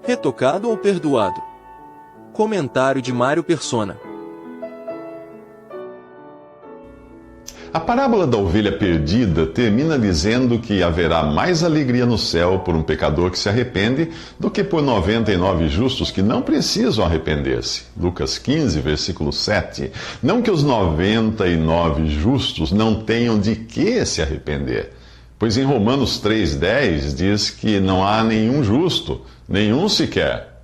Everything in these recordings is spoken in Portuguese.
retocado ou perdoado. Comentário de Mário Persona. A parábola da ovelha perdida termina dizendo que haverá mais alegria no céu por um pecador que se arrepende do que por 99 justos que não precisam arrepender-se. Lucas 15, versículo 7. Não que os 99 justos não tenham de que se arrepender, pois em Romanos 3,10 diz que não há nenhum justo, nenhum sequer.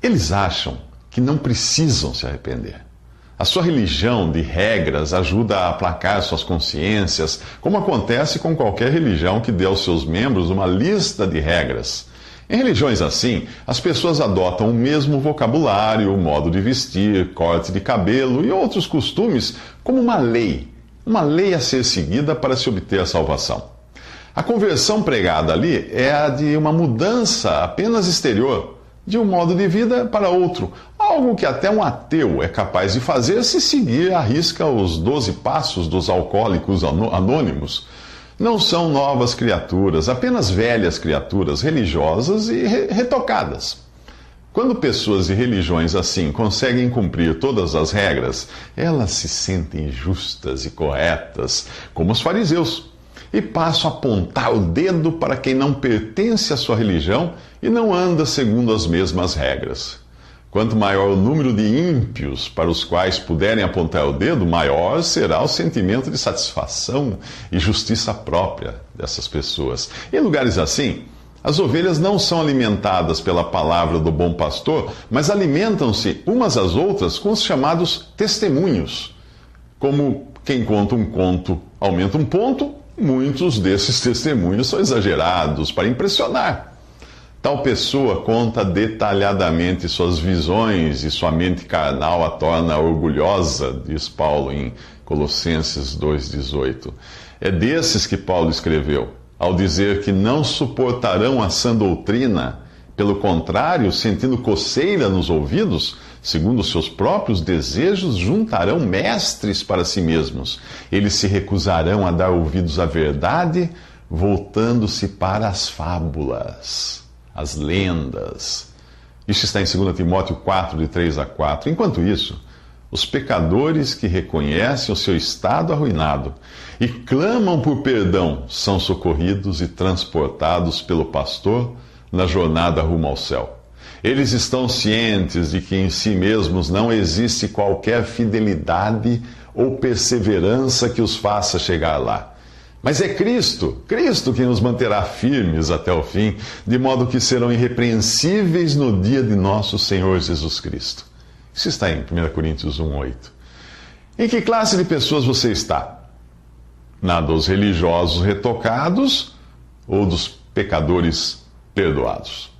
Eles acham que não precisam se arrepender. A sua religião de regras ajuda a aplacar suas consciências, como acontece com qualquer religião que dê aos seus membros uma lista de regras. Em religiões assim, as pessoas adotam o mesmo vocabulário, modo de vestir, corte de cabelo e outros costumes como uma lei a ser seguida para se obter a salvação. A conversão pregada ali é a de uma mudança apenas exterior, de um modo de vida para outro, algo que até um ateu é capaz de fazer se seguir à risca os 12 passos dos alcoólicos anônimos. Não são novas criaturas, apenas velhas criaturas religiosas e retocadas. Quando pessoas de religiões assim conseguem cumprir todas as regras, elas se sentem justas e corretas, como os fariseus, e passam a apontar o dedo para quem não pertence à sua religião e não anda segundo as mesmas regras. Quanto maior o número de ímpios para os quais puderem apontar o dedo, maior será o sentimento de satisfação e justiça própria dessas pessoas. Em lugares assim, as ovelhas não são alimentadas pela palavra do bom pastor, mas alimentam-se umas às outras com os chamados testemunhos. Como quem conta um conto aumenta um ponto, muitos desses testemunhos são exagerados para impressionar. Tal pessoa conta detalhadamente suas visões e sua mente carnal a torna orgulhosa, diz Paulo em Colossenses 2,18. É desses que Paulo escreveu, ao dizer que não suportarão a sã doutrina, pelo contrário, sentindo coceira nos ouvidos, segundo seus próprios desejos, juntarão mestres para si mesmos. Eles se recusarão a dar ouvidos à verdade, voltando-se para as fábulas, as lendas. Isso está em 2 Timóteo 4, de 3 a 4. Enquanto isso, os pecadores que reconhecem o seu estado arruinado e clamam por perdão são socorridos e transportados pelo pastor na jornada rumo ao céu. Eles estão cientes de que em si mesmos não existe qualquer fidelidade ou perseverança que os faça chegar lá. Mas é Cristo quem os manterá firmes até o fim, de modo que serão irrepreensíveis no dia de nosso Senhor Jesus Cristo. Isso está em 1 Coríntios 1,8. Em que classe de pessoas você está? Na dos religiosos retocados ou dos pecadores perdoados?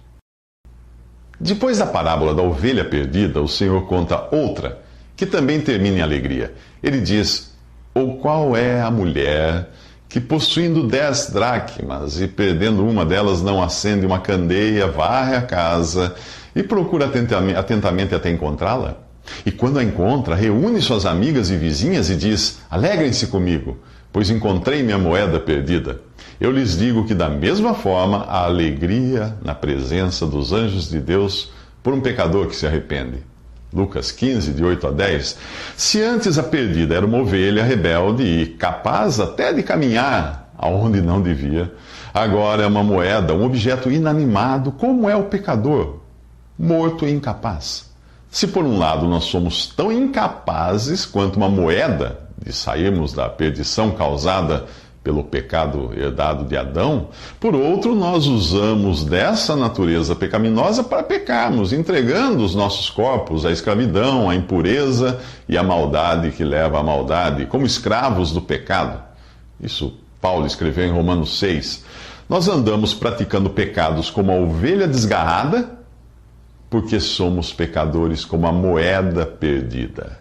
Depois da parábola da ovelha perdida, o Senhor conta outra, que também termina em alegria. Ele diz: ou qual é a mulher que, possuindo 10 dracmas e perdendo uma delas, não acende uma candeia, varre a casa e procura atentamente até encontrá-la? E quando a encontra, reúne suas amigas e vizinhas e diz: alegrem-se comigo, pois encontrei minha moeda perdida. Eu lhes digo que da mesma forma há alegria na presença dos anjos de Deus por um pecador que se arrepende. Lucas 15, de 8 a 10. Se antes a perdida era uma ovelha rebelde e capaz até de caminhar aonde não devia, agora é uma moeda, um objeto inanimado, como é o pecador, morto e incapaz. Se por um lado nós somos tão incapazes quanto uma moeda de sairmos da perdição causada pelo pecado herdado de Adão, por outro, nós usamos dessa natureza pecaminosa para pecarmos, entregando os nossos corpos à escravidão, à impureza e à maldade que leva à maldade, como escravos do pecado. Isso Paulo escreveu em Romanos 6. Nós andamos praticando pecados como a ovelha desgarrada, porque somos pecadores como a moeda perdida.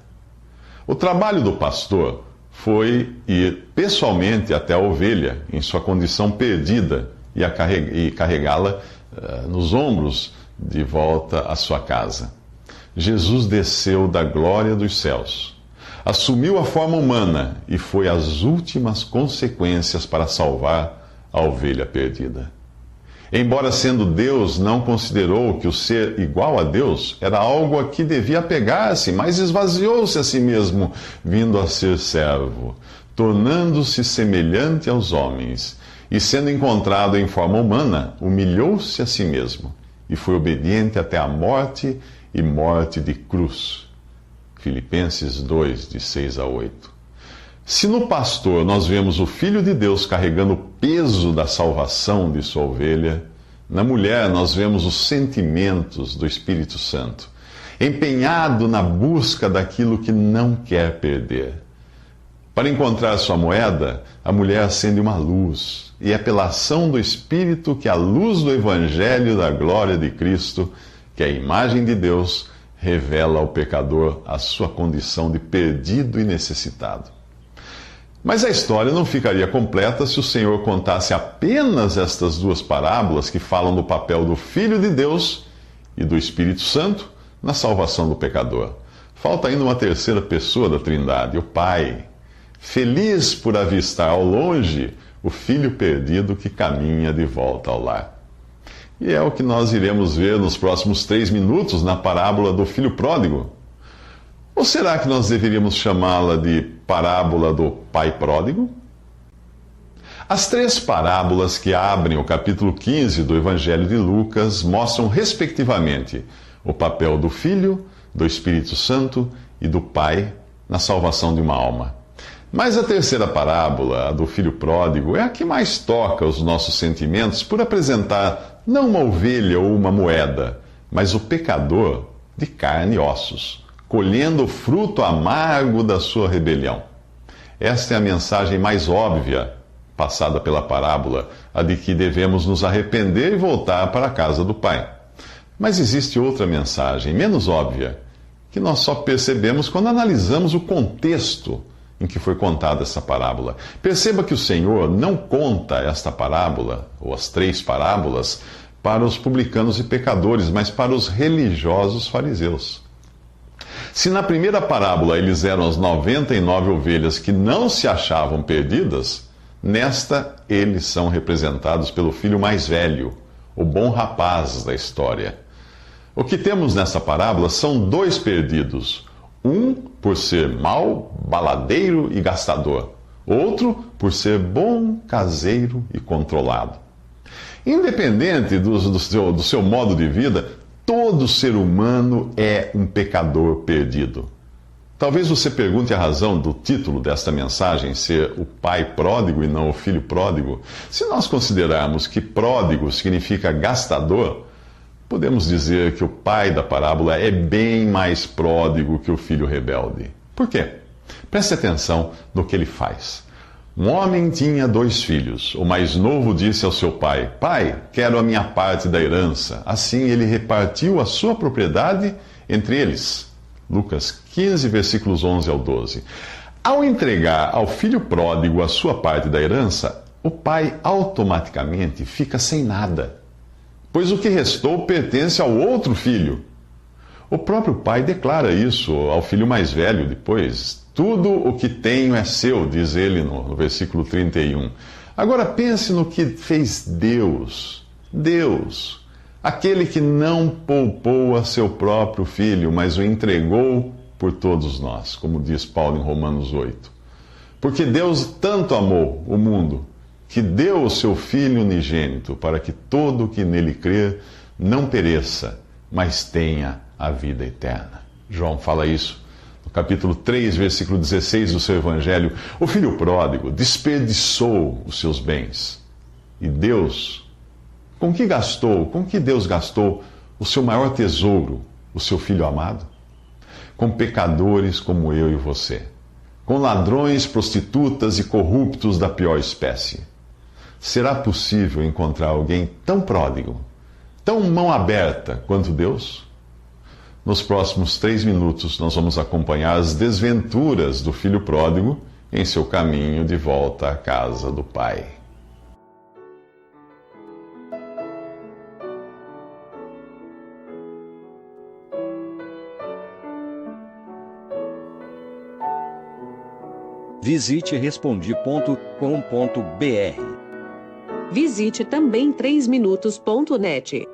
O trabalho do pastor foi ir pessoalmente até a ovelha, em sua condição perdida, e carregá-la nos ombros de volta à sua casa. Jesus desceu da glória dos céus, assumiu a forma humana e foi às últimas consequências para salvar a ovelha perdida. Embora sendo Deus, não considerou que o ser igual a Deus era algo a que devia apegar-se, mas esvaziou-se a si mesmo, vindo a ser servo, tornando-se semelhante aos homens. E sendo encontrado em forma humana, humilhou-se a si mesmo, e foi obediente até a morte e morte de cruz. Filipenses 2, de 6 a 8. Se no pastor nós vemos o Filho de Deus carregando o peso da salvação de sua ovelha, na mulher nós vemos os sentimentos do Espírito Santo, empenhado na busca daquilo que não quer perder. Para encontrar sua moeda, a mulher acende uma luz, e é pela ação do Espírito que a luz do Evangelho da glória de Cristo, que é a imagem de Deus, revela ao pecador a sua condição de perdido e necessitado. Mas a história não ficaria completa se o Senhor contasse apenas estas duas parábolas que falam do papel do Filho de Deus e do Espírito Santo na salvação do pecador. Falta ainda uma terceira pessoa da Trindade, o Pai, feliz por avistar ao longe o filho perdido que caminha de volta ao lar. E é o que nós iremos ver nos próximos 3 minutos na parábola do filho pródigo. Ou será que nós deveríamos chamá-la de parábola do pai pródigo? As 3 parábolas que abrem o capítulo 15 do Evangelho de Lucas mostram, respectivamente, o papel do Filho, do Espírito Santo e do Pai na salvação de uma alma. Mas a terceira parábola, a do filho pródigo, é a que mais toca os nossos sentimentos por apresentar não uma ovelha ou uma moeda, mas o pecador de carne e ossos, colhendo o fruto amargo da sua rebelião. Esta é a mensagem mais óbvia passada pela parábola, a de que devemos nos arrepender e voltar para a casa do Pai. Mas existe outra mensagem, menos óbvia, que nós só percebemos quando analisamos o contexto em que foi contada essa parábola. Perceba que o Senhor não conta esta parábola, ou as 3 parábolas, para os publicanos e pecadores, mas para os religiosos fariseus. Se na primeira parábola eles eram as 99 ovelhas que não se achavam perdidas, nesta eles são representados pelo filho mais velho, o bom rapaz da história. O que temos nessa parábola são 2 perdidos. Um por ser mau, baladeiro e gastador. Outro por ser bom, caseiro e controlado. Independente do seu modo de vida, todo ser humano é um pecador perdido. Talvez você pergunte a razão do título desta mensagem ser o pai pródigo e não o filho pródigo. Se nós considerarmos que pródigo significa gastador, podemos dizer que o pai da parábola é bem mais pródigo que o filho rebelde. Por quê? Preste atenção no que ele faz. Um homem tinha 2 filhos. O mais novo disse ao seu pai: Pai, quero a minha parte da herança. Assim ele repartiu a sua propriedade entre eles. Lucas 15, versículos 11 ao 12. Ao entregar ao filho pródigo a sua parte da herança, o pai automaticamente fica sem nada, pois o que restou pertence ao outro filho. O próprio pai declara isso ao filho mais velho depois. Tudo o que tenho é seu, diz ele no versículo 31. Agora pense no que fez Deus. Deus, aquele que não poupou a seu próprio filho, mas o entregou por todos nós, como diz Paulo em Romanos 8. Porque Deus tanto amou o mundo, que deu o seu Filho unigênito, para que todo o que nele crer não pereça, mas tenha a vida eterna. João fala isso no capítulo 3, versículo 16 do seu Evangelho. O filho pródigo desperdiçou os seus bens. E Deus, com que Deus gastou o seu maior tesouro, o seu Filho amado? Com pecadores como eu e você. Com ladrões, prostitutas e corruptos da pior espécie. Será possível encontrar alguém tão pródigo, tão mão aberta quanto Deus? Nos próximos 3 minutos, nós vamos acompanhar as desventuras do filho pródigo em seu caminho de volta à casa do Pai. Visite Respondi.com.br. Visite também 3minutos.net.